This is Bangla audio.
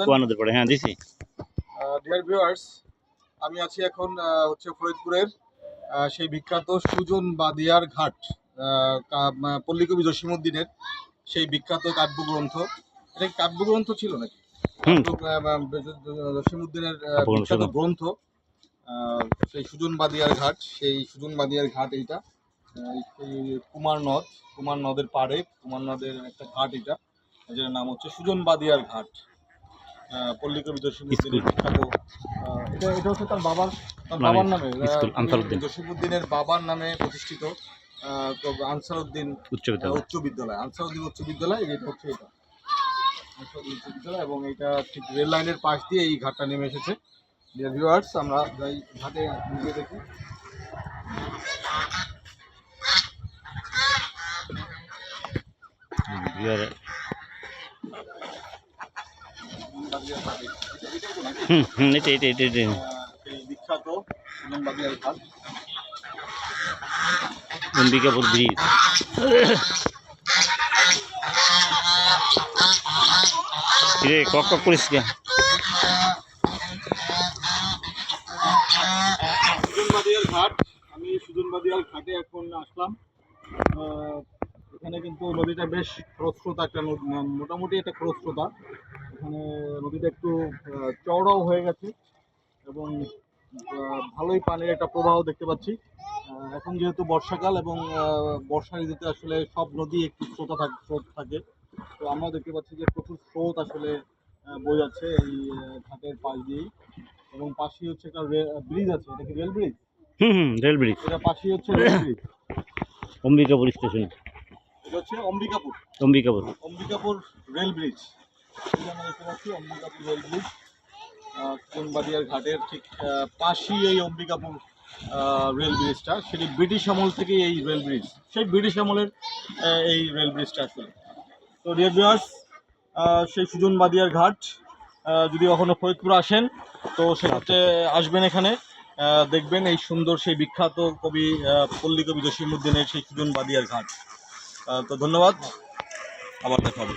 কুয়ানোদের পরে হ্যাঁ দিছি। ডিয়ার ভিউয়ার্স, আমি আছি এখন হচ্ছে ফরিদপুরের সেই বিখ্যাত সুজন বাদিয়ার ঘাট, পল্লীকবি জসীমউদ্দিনের সেই বিখ্যাত কাব্যগ্রন্থ। এটা কি কাব্যগ্রন্থ ছিল নাকি? জসীমউদ্দিনের বিখ্যাত গ্রন্থ সেই সুজন বাদিয়ার ঘাট, সেই সুজন বাদিয়ার ঘাট এইটা সেই কুমার নদের পাড়ে, কুমার নদের একটা ঘাট, এটা যেটার নাম হচ্ছে সুজন বাদিয়ার ঘাট। পল্লীকবি জসীমউদ্দিনের বিখ্যাত, এটা হচ্ছে তার বাবার নামে, জসীমউদ্দিনের বাবার নামে প্রতিষ্ঠিত আনসারউদ্দিন উচ্চ বিদ্যালয়। এটা হচ্ছে এটা আনসারউদ্দিন উচ্চ বিদ্যালয়, এবং এটা ঠিক রেল লাইনের পাশ দিয়ে এই ঘাটটা নেমে এসেছে। ডিয়ার ভিউয়ার্স, আমরা যাই ঘাটে গিয়ে দেখি। বিখ্যাত অম্বিকাপুর ব্রিজ। রে কক কক করিস কে? সুজনবাদিয়ার ঘাট। আমি সুজনবাদিয়ার ঘাটে এখন আসলাম। এখানে কিন্তু নদীটা বেশ স্রোতস্রোতা, একটা মোটামুটি একটা স্রোতস্রোতা। এখানে নদীটা একটু চওড়াও হয়ে গেছে এবং ভালোই পানির একটা প্রবাহ দেখতে পাচ্ছি। এখন যেহেতু বর্ষাকাল এবং বর্ষা ঋতুতে আসলে সব নদী একটু স্রোত থাকে, তো আমরা দেখতে পাচ্ছি যে প্রচুর স্রোত আসলে বয়ে যাচ্ছে এই ঘাটের পাশ দিয়েই, এবং পাশেই হচ্ছে একটা ব্রিজ আছে। এটা কি রেল ব্রিজ? Rail bridge. এটা পাশেই হচ্ছে রেল ব্রিজ, অম্বিকাপুর স্টেশন। এটা হচ্ছে অম্বিকাপুর রেল ব্রিজ। আমরা দেখতে পাচ্ছি অম্বিকাপুর রেল ব্রিজ, সুজনবাদিয়ার ঘাটের ঠিক পাশেই এই অম্বিকাপুর রেল ব্রিজটা। সেটি ব্রিটিশ আমল থেকে এই রেল ব্রিজ, সেই ব্রিটিশ আমলের এই রেল ব্রিজটা আসলে। তো ডিয়ার ভিউয়ার্স, সেই সুজনবাদিয়ার ঘাট, যদি কখনো ফরিদপুর আসেন তো সেক্ষেত্রে আসবেন এখানে, দেখবেন এই সুন্দর সেই বিখ্যাত পল্লীকবি জসীমউদ্দিনের সেই সুজনবাদিয়ার ঘাট। তো ধন্যবাদ, আবার দেখা হবে।